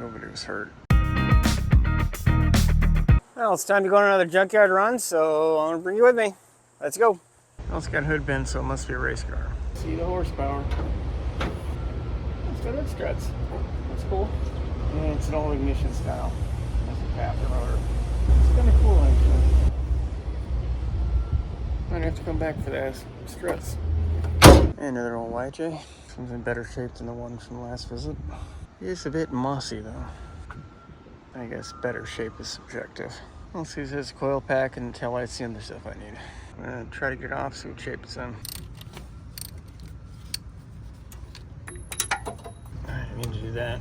nobody was hurt. Well, it's time to go on another junkyard run, so I'm gonna bring you with me. Let's go. Well, it's got hood bend, so it must be a race car. See the horsepower. It's got hood struts. That's cool. And it's an old ignition style. That's a path motor. It's kind of cool, actually. Might have to come back for those struts. And another old YJ. Comes in better shape than the one from the last visit. It's a bit mossy though. I guess better shape is subjective. Let's see if there's a coil pack and tail lights, the other stuff I need. I'm gonna try to get it off, see what shape it's in. Alright, I need to do that.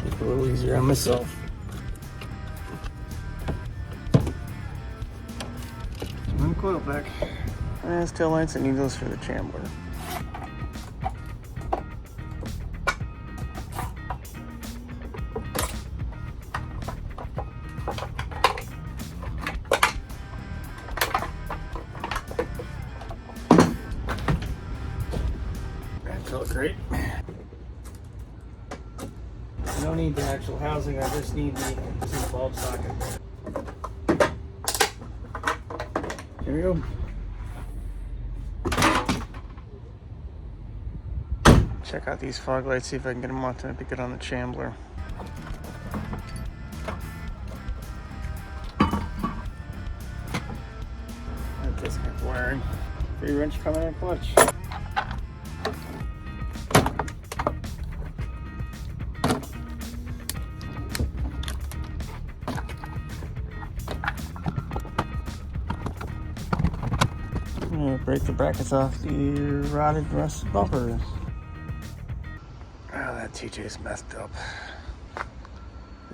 Make it a little easier on myself. One coil pack. There's tail lights, I need those for the Chambler. That felt great. I don't need the actual housing, I just need the bulb socket. Here we go. Check out these fog lights, see if I can get them mounted to get on the Chambler. That disconnect wiring. 3-wrench coming in clutch. Break the brackets off the rotted rusted bumper. Oh, that TJ's messed up.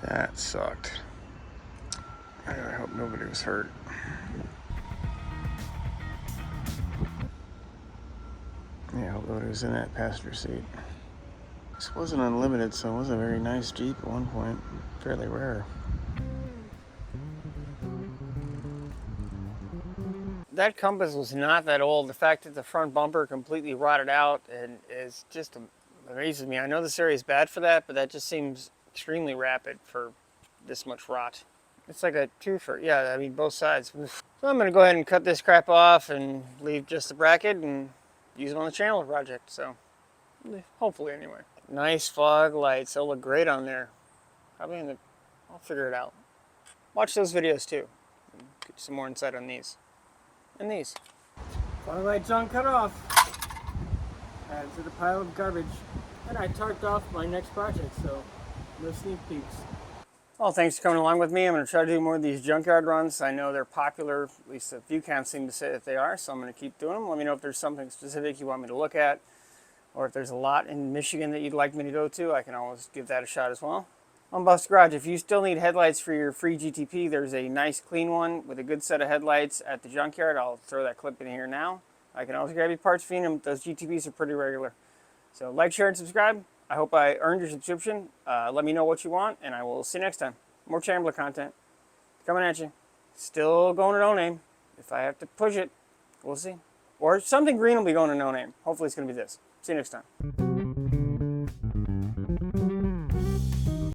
That sucked. I hope nobody was hurt. Yeah, I hope nobody was in that passenger seat. This wasn't unlimited, so it was a very nice Jeep at one point. Fairly rare. That Compass was not that old. The fact that the front bumper completely rotted out and is just amazes me. I know this area is bad for that, but that just seems extremely rapid for this much rot. It's like a twofer. Yeah, I mean both sides. So I'm gonna go ahead and cut this crap off and leave just the bracket and use it on the Chambler project. So hopefully anyway. Nice fog lights. They'll look great on there. I'll figure it out. Watch those videos too. Get some more insight on these. And these. Fog lights on cut off. Add to the pile of garbage. And I tarped off my next project, so no sneak peeks. Well, thanks for coming along with me. I'm going to try to do more of these junkyard runs. I know they're popular, at least the view counts seem to say that they are, so I'm going to keep doing them. Let me know if there's something specific you want me to look at, or if there's a lot in Michigan that you'd like me to go to, I can always give that a shot as well. On Bust Garage, if you still need headlights for your free GTP, there's a nice clean one with a good set of headlights at the Junkyard. I'll throw that clip in here now. I can always grab you parts for you. Those GTPs are pretty regular. So like, share, and subscribe. I hope I earned your subscription. Let me know what you want, and I will see you next time. More Chambler content coming at you. Still going to no name. If I have to push it, we'll see. Or something green will be going to no name. Hopefully it's going to be this. See you next time.